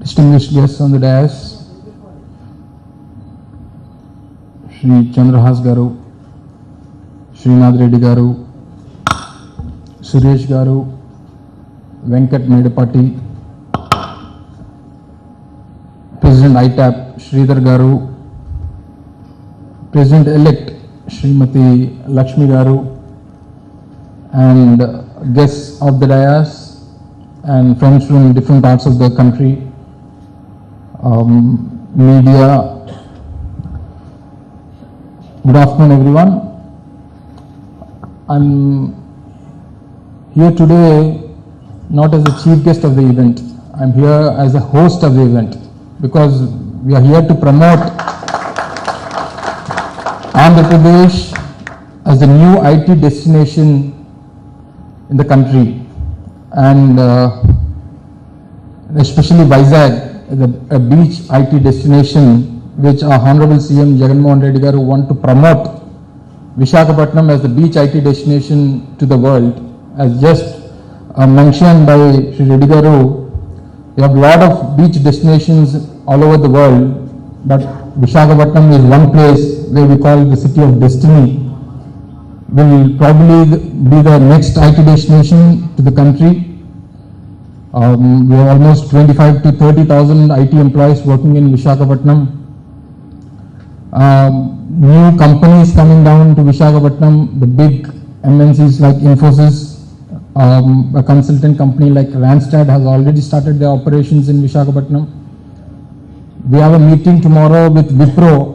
distinguished guests on the dais, Shri Chandrahas Garu, Srinath Reddy Garu, Suresh Garu, Venkat Medapati, President ITAP Sridhar Garu, President-elect Srimati Lakshmi Garu, and guests of the dais and friends from different parts of the country, media. Good afternoon, everyone. I'm here today not as a chief guest of the event. I'm here as a host of the event because we are here to promote Andhra Pradesh as the new IT destination in the country, and especially Vizag, a beach IT destination which our Honorable CM Jagannath Reddy Garu want to promote Visakhapatnam as the beach IT destination to the world. As just mentioned by Shri Reddy Garu, we have a lot of beach destinations all over the world, but Visakhapatnam is one place where we call the city of destiny. Will probably be the next IT destination to the country. We have almost 25 to 30,000 IT employees working in Visakhapatnam. New companies coming down to Visakhapatnam, the big MNCs like Infosys, a consultant company like Randstad has already started their operations in Visakhapatnam. We have a meeting tomorrow with Wipro.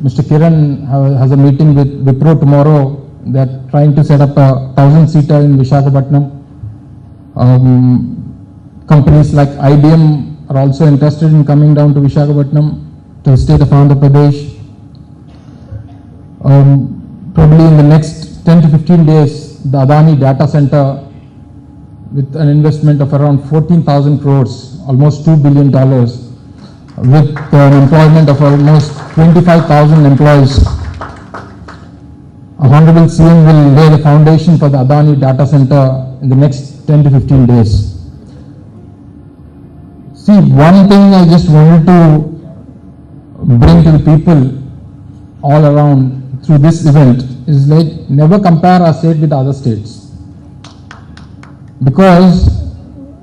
Mr. Kiran has a meeting with Wipro tomorrow. They're trying to set up a 1,000-seater in Visakhapatnam. Companies like IBM are also interested in coming down to Visakhapatnam, to the state of Andhra Pradesh. Probably in the next 10 to 15 days, the Adani data center with an investment of around 14,000 crores, almost $2 billion, with an employment of almost 25,000 employees. Honorable CM will lay the foundation for the Adani data center in the next 10 to 15 days. See, one thing I just wanted to bring to the people all around through this event is like never compare our state with other states. Because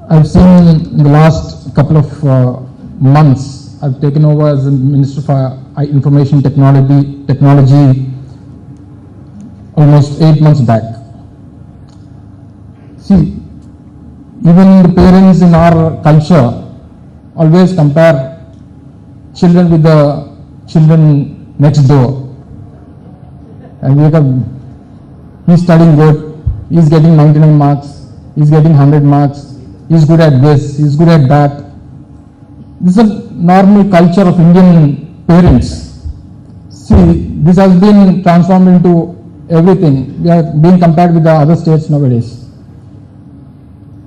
I've seen in the last couple of months, I've taken over as the Minister for Information Technology almost 8 months back. See, even the parents in our culture always compare children with the children next door. And he's studying good, he's getting 99 marks, he's getting 100 marks, he's good at this, he's good at that. This is a normal culture of Indian parents. See, this has been transformed into everything. We are being compared with the other states nowadays.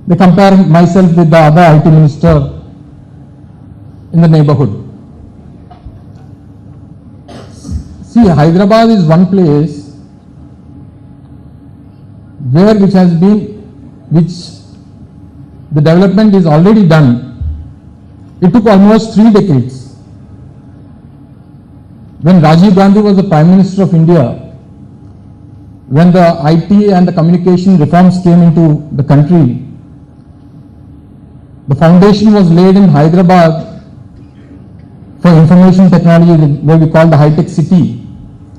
They compare myself with the other IT minister in the neighborhood. See, Hyderabad is one place which the development is already done. It took almost 3 decades. When Rajiv Gandhi was the Prime Minister of India, when the IT and the communication reforms came into the country, the foundation was laid in Hyderabad for information technology, where we call the high-tech city.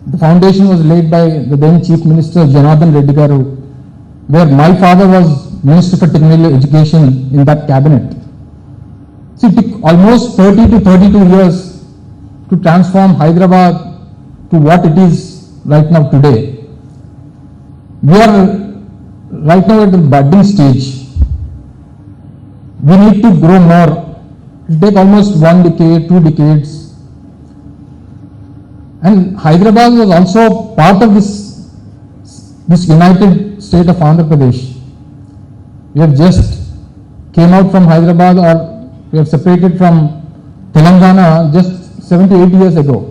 The foundation was laid by the then Chief Minister Janardhan Reddy Garu, where my father was Minister for Technical Education in that cabinet. See, it took almost 30 to 32 years to transform Hyderabad to what it is right now today. We are right now at the budding stage. We need to grow more. It will take almost 1 decade, 2 decades. And Hyderabad was also part of this united state of Andhra Pradesh. We have just came out from Hyderabad, or we have separated from Telangana just 78 years ago.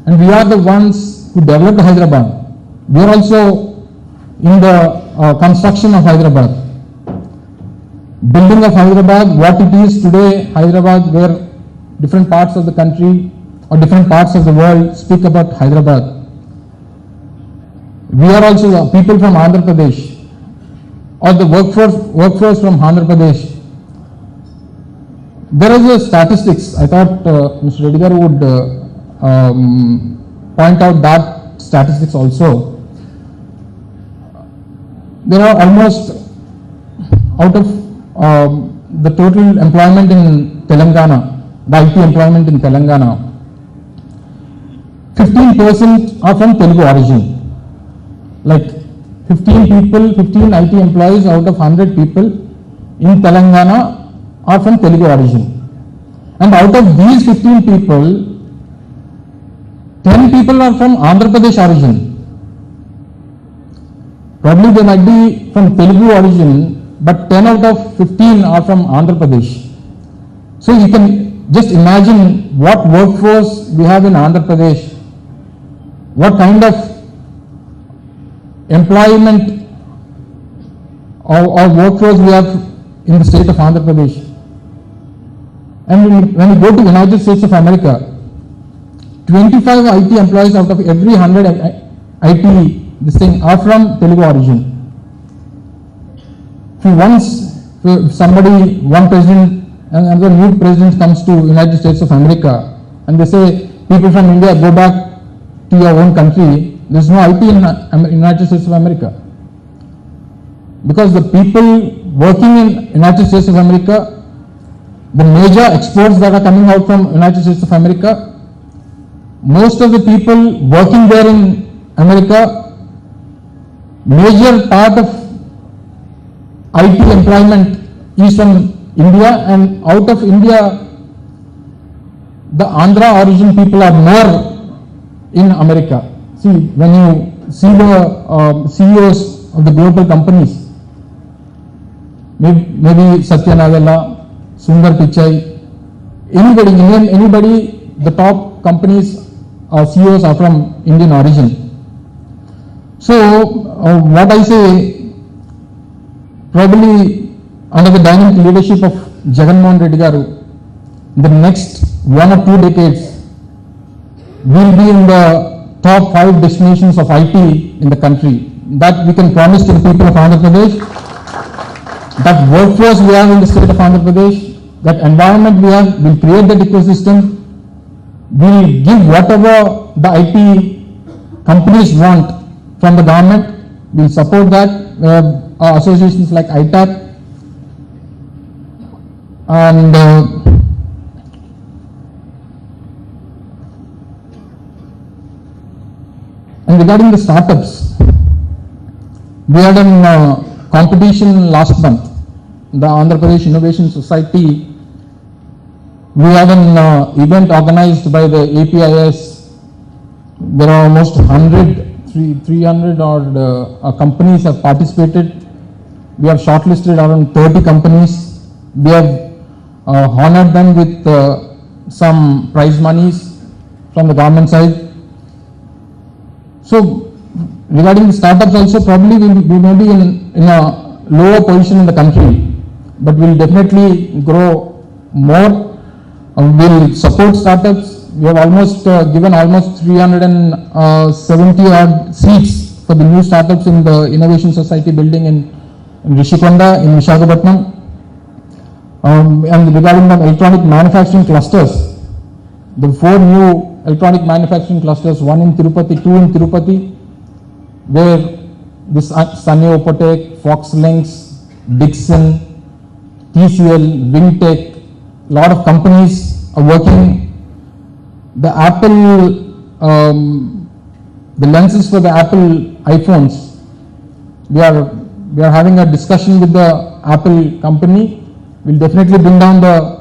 And we are the ones who developed Hyderabad. We are also in the construction of Hyderabad. building of Hyderabad, what it is today, Hyderabad, where different parts of the country or different parts of the world speak about Hyderabad. We are also people from Andhra Pradesh, or the workforce from Andhra Pradesh. There is a statistics. I thought Mr. Reddy garu would point out that statistics also. There are almost, out of the total employment in Telangana, the IT employment in Telangana, 15% are from Telugu origin. Like 15 IT employees out of 100 people in Telangana are from Telugu origin. And out of these 15 people, 10 people are from Andhra Pradesh origin. Probably they might be from Telugu origin, but 10 out of 15 are from Andhra Pradesh. So you can just imagine what workforce we have in Andhra Pradesh, what kind of employment or workforce we have in the state of Andhra Pradesh. And when we go to the United States of America, 25 IT employees out of every 100 IT this thing are from Telugu origin. If somebody, one president and another new president comes to United States of America and they say, people from India, go back to your own country, there is no IT in United States of America. Because the people working in United States of America, the major exports that are coming out from United States of America, most of the people working there in America, major part of IT employment is from India, and out of India, the Andhra origin people are more in America. See, when you see the CEOs of the global companies, maybe Satya Nadella, Sundar Pichai, anybody, the top companies CEOs are from Indian origin. So what I say, probably under the dynamic leadership of Jagannath Reddy garu, in the next 1 or 2 decades, we will be in the top 5 destinations of IT in the country. That we can promise to the people of Andhra Pradesh. That workforce we have in the state of Andhra Pradesh, that environment we have, will create that ecosystem, will give whatever the IT companies want from the government, will support that. Associations like ITAP and regarding the startups, we had a competition last month, the Andhra Pradesh Innovation Society. We had an event organized by the APIS. There are almost 300 odd companies have participated. We have shortlisted around 30 companies. We have honored them with some prize monies from the government side. So regarding the startups also, probably we may be in a lower position in the country, but we will definitely grow more. We will support startups. We have almost given almost 370 odd seats for the new startups in the Innovation Society building in Rishikonda, in Visakhapatnam. And regarding the electronic manufacturing clusters, the 4 new electronic manufacturing clusters, 1 in Tirupati, 2 in Tirupati, where this Sunny Opotech, Foxlinks, Dixon, TCL, Wingtech, lot of companies are working. The Apple, the lenses for the Apple iPhones, we are having a discussion with the Apple company. We'll definitely bring down the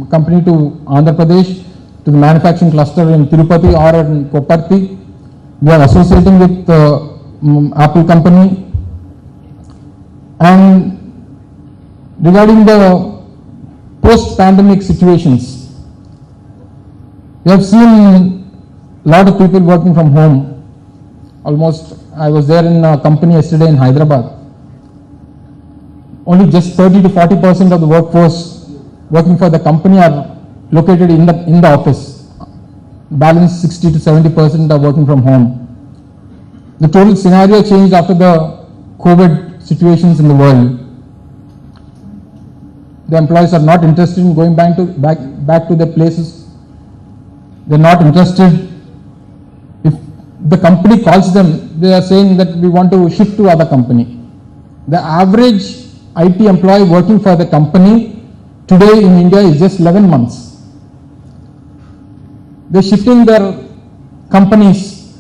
company to Andhra Pradesh, to the manufacturing cluster in Tirupati or in Koparthi. We are associating with Apple company. And regarding the post-pandemic situations, we have seen a lot of people working from home. Almost, I was there in a company yesterday in Hyderabad. only just 30 to 40% of the workforce working for the company are located in the office. Balance 60 to 70% are working from home. The total scenario changed after the COVID situations in the world. The employees are not interested in going back to their places. They're not interested. If the company calls them, they are saying that we want to shift to other company. The average IT employee working for the company today in India is just 11 months. They're shifting their companies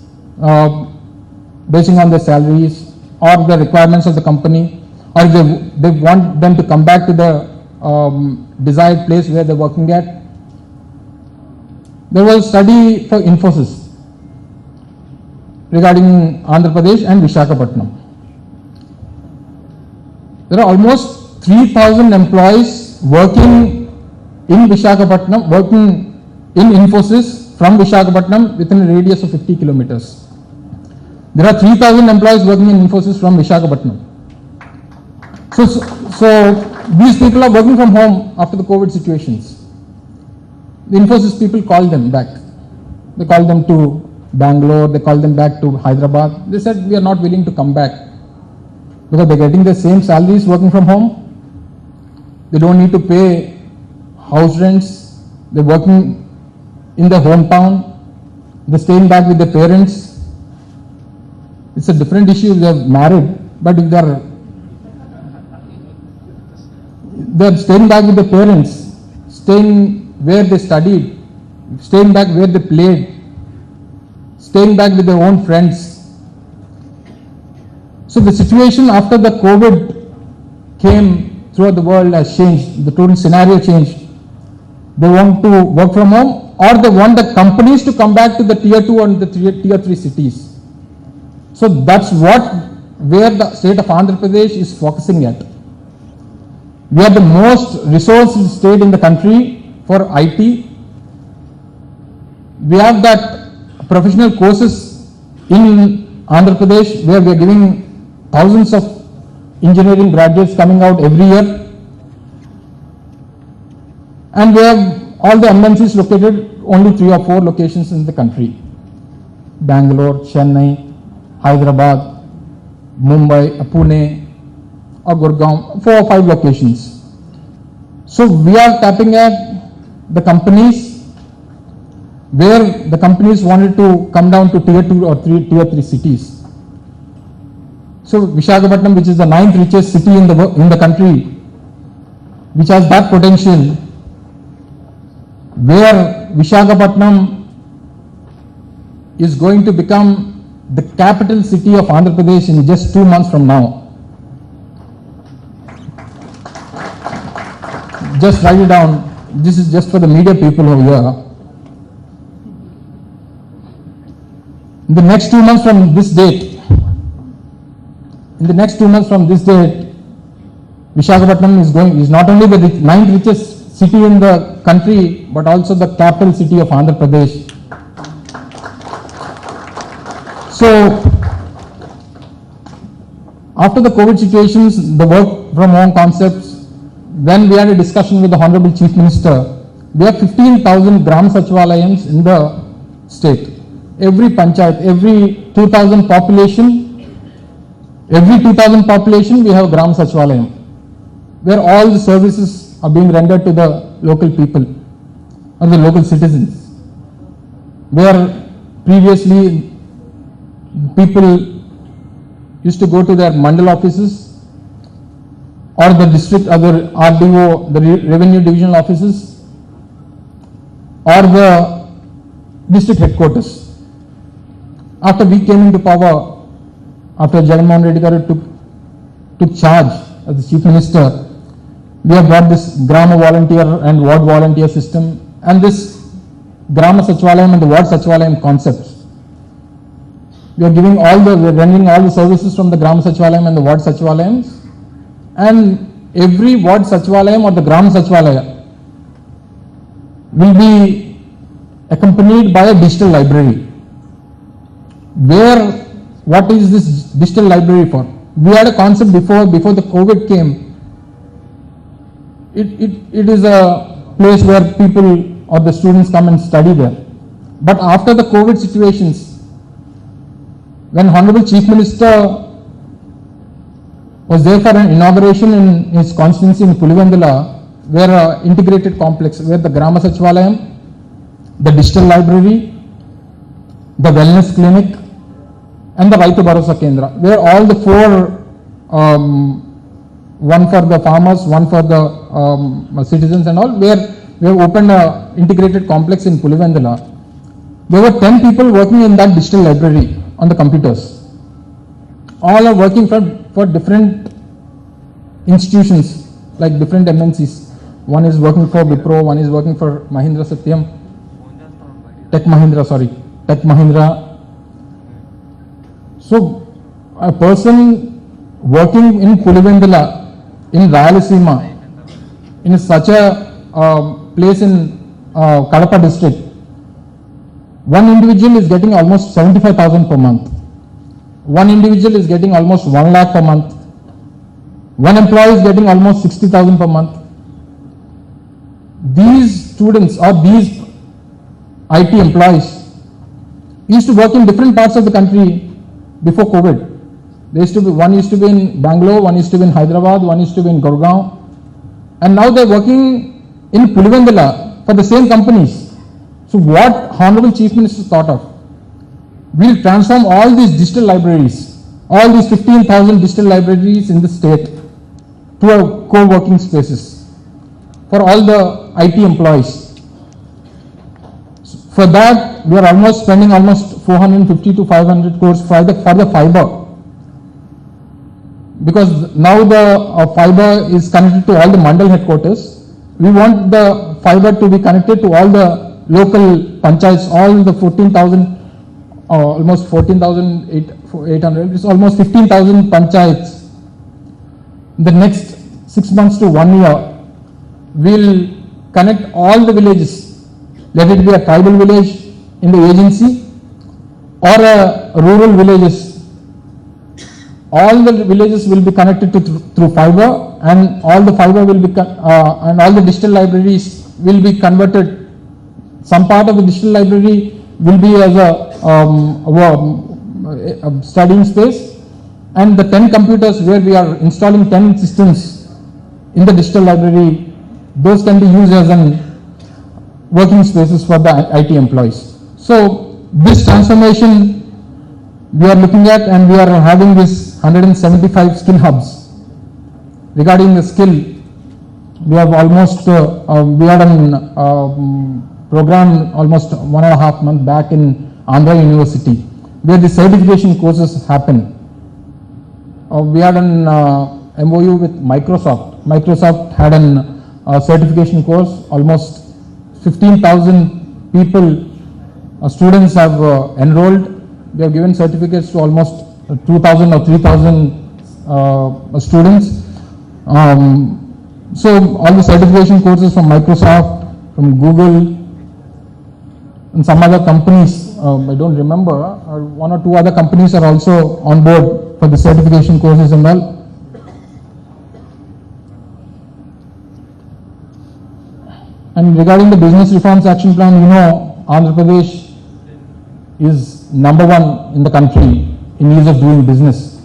basing on their salaries or the requirements of the company, or they want them to come back to the desired place where they're working at. There was a study for Infosys regarding Andhra Pradesh and Visakhapatnam. There are almost 3,000 employees working in Visakhapatnam, working in Infosys from Visakhapatnam within a radius of 50 kilometers. There are 3,000 employees working in Infosys from Visakhapatnam. So these people are working from home after the COVID situations. The Infosys people call them back. They call them to Bangalore, they call them back to Hyderabad. They said, we are not willing to come back because they're getting the same salaries working from home. They don't need to pay house rents. They're working in their hometown. They're staying back with their parents. It's a different issue if they're married, but if they're staying back with their parents, staying where they studied, staying back where they played, staying back with their own friends. So the situation after the COVID came throughout the world has changed. The total scenario changed. They want to work from home, or they want the companies to come back to the tier 2 and the tier 3 cities. So that's where the state of Andhra Pradesh is focusing at. We are the most resourced state in the country for IT. We have that professional courses in Andhra Pradesh where we are giving thousands of engineering graduates coming out every year. And we have all the MNCs located only 3 or 4 locations in the country. Bangalore, Chennai, Hyderabad, Mumbai, Pune, or Gurgaon, 4 or 5 locations. So we are tapping at the companies where the companies wanted to come down to tier 2 or tier 3 cities. So Visakhapatnam, which is the 9th richest city in the country, which has that potential, where Visakhapatnam is going to become the capital city of Andhra Pradesh in just 2 months from now. Just write it down. This is just for the media people over here. In the next 2 months from this date, Visakhapatnam is not only the 9th richest city in the country, but also the capital city of Andhra Pradesh. So, after the COVID situations, the work from home concepts, when we had a discussion with the Honorable Chief Minister, we have 15,000 Gram Sachivalayams in the state. Every panchayat, every 2,000 population, we have Gram Sachivalayam, where all the services are being rendered to the local people or the local citizens. Where previously people used to go to their mandal offices or the district or the RDO, the revenue divisional offices, or the district headquarters. After we came into power, after Jagannath Reddy Garu took charge as the Chief Minister, we have brought this Grama volunteer and ward volunteer system and this Grama Sachivalayam and the ward Sachivalayam concepts. We are rendering all the services from the Gram Sachivalayam and the ward Sachivalayams, and every ward Sachivalayam or the Gram Sachivalaya will be accompanied by a digital library. What is this digital library for? We had a concept before the COVID came, it is a place where people or the students come and study there. But after the COVID situations, when Honorable Chief Minister was there for an inauguration in his constituency in Pulivendula, where an integrated complex, where the Grama Sachivalayam, the digital library, the wellness clinic, and the Raitu Bharosa Kendra, where all the four, one for the farmers, one for the citizens and all, where we have opened an integrated complex in Pulivendula. There were 10 people working in that digital library on the computers. All are working for different institutions, like different MNCs. One is working for Wipro, one is working for Mahindra Satyam, Tech Mahindra. So a person working in Pulivendula, in Rayalaseema, in such a place in Kadapa district, one individual is getting almost 75,000 per month. One individual is getting almost 1 lakh per month. One employee is getting almost 60,000 per month. These students or these IT employees used to work in different parts of the country before COVID. One used to be in Bangalore, one used to be in Hyderabad, one used to be in Gurgaon, and now they're working in Pulivendula for the same companies. So what Honorable Chief Minister thought of? We'll transform all these digital libraries, all these 15,000 digital libraries in the state to a co-working spaces for all the IT employees. For that, we are almost spending almost 450 to 500 crores for the fiber. Because now the fiber is connected to all the Mandal headquarters. We want the fiber to be connected to all the local panchayats, all the 14,000, almost 14,800, it's almost 15,000 panchayats. In the next 6 months to 1 year, we'll connect all the villages, let it be a tribal village in the agency or a rural villages. All the villages will be connected through fiber, and all the fiber will be and all the digital libraries will be converted. Some part of the digital library will be as a studying space, and the 10 computers where we are installing 10 systems in the digital library, those can be used as an working spaces for the IT employees. So this transformation we are looking at, and we are having this 175 skill hubs. Regarding the skill, we have almost we had an program almost 1.5 months back in Andhra University, where the certification courses happen. We had an MOU with Microsoft. Microsoft had an certification course. Almost 15,000 people, students have enrolled. They have given certificates to almost 2,000 or 3,000 students. So all the certification courses from Microsoft, from Google, and some other companies, I don't remember, one or two other companies are also on board for the certification courses and all. And regarding the business reforms action plan, you know, Andhra Pradesh is #1 in the country in ease of doing business.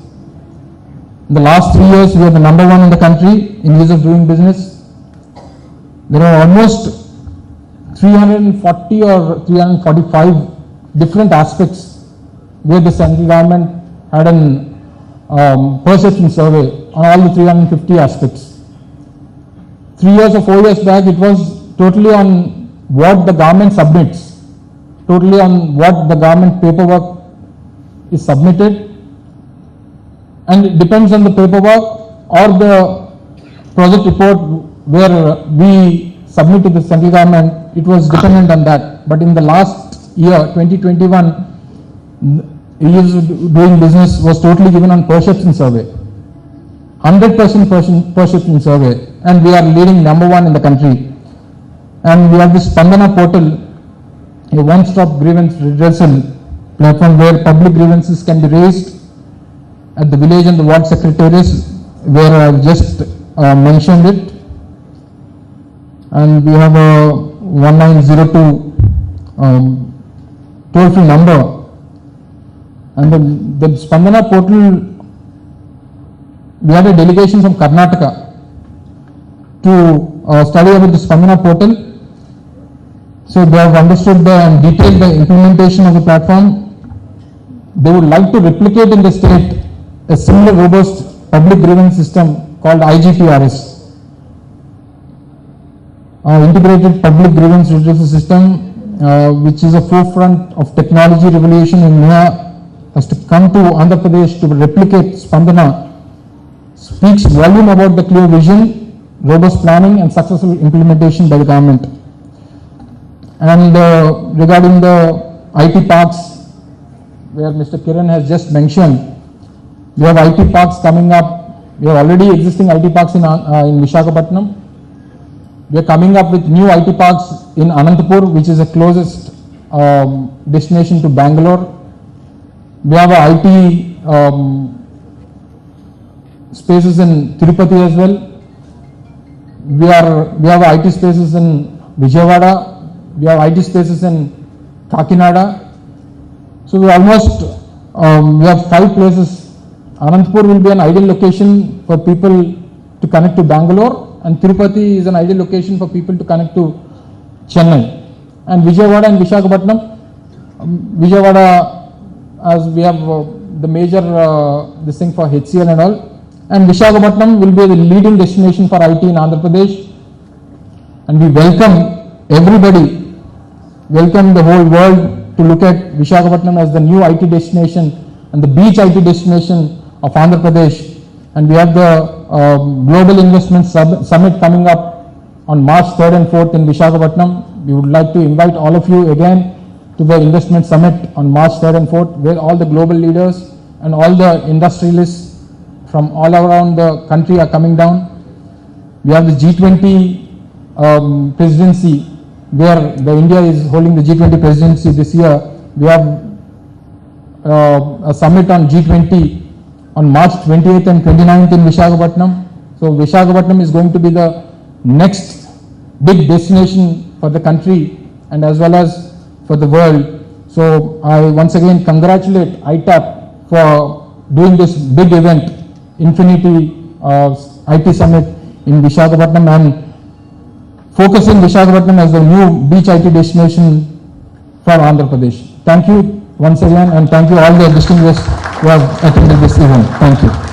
In the last 3 years, we are the #1 in the country in ease of doing business. There are almost 340 or 345 different aspects where the central government had an perception survey on all the 350 aspects. 3 years or 4 years back, it was totally on what the government submits, totally on what the government paperwork is submitted, and it depends on the paperwork or the project report where we submit to the central government. It was dependent on that. But in the last year, 2021, ease of doing business was totally given on perception survey, 100% perception survey, and we are leading #1 in the country. And we have this Spandana portal, a one-stop grievance redressal platform where public grievances can be raised at the village and the ward secretaries, where I have just mentioned it. and we have a 1902 toll-free number. And the Spandana portal, we had a delegation from Karnataka to study about the Spandana portal. So they have understood and detailed the implementation of the platform. They would like to replicate in the state a similar robust public grievance system called IGPRS. Integrated Public Grievance Redressal System, which is a forefront of technology revolution in India, has to come to Andhra Pradesh to replicate Spandana, speaks volume about the clear vision, robust planning and successful implementation by the government. And regarding the IT parks, where Mr. Kiran has just mentioned, we have IT parks coming up. We have already existing IT parks in Visakhapatnam. We are coming up with new IT parks in Anantapur, which is the closest destination to Bangalore. We have IT spaces in Tirupati as well. We have IT spaces in Vijayawada. We have IT spaces in Kakinada. So we almost we have 5 places. Anantapur will be an ideal location for people to connect to Bangalore, and Tirupati is an ideal location for people to connect to Chennai. And Vijayawada and Visakhapatnam, Vijayawada, as we have the major this thing for HCL and all, and Visakhapatnam will be the leading destination for IT in Andhra Pradesh. And we welcome everybody, welcome the whole world to look at Visakhapatnam as the new IT destination and the beach IT destination of Andhra Pradesh. And we have the Global Investment Summit coming up on March 3rd and 4th in Visakhapatnam. We would like to invite all of you again to the Investment Summit on March 3rd and 4th, where all the global leaders and all the industrialists from all around the country are coming down. We have the G20 presidency, where India is holding the G20 presidency this year. We have a summit on G20 on March 28th and 29th in Visakhapatnam. So Visakhapatnam is going to be the next big destination for the country and as well as for the world. So I once again congratulate ITAP for doing this big event, Infinity IT Summit in Visakhapatnam, and focusing Visakhapatnam as the new beach IT destination for Andhra Pradesh. Thank you once again, and thank you all the distinguished who have attended this event. Thank you.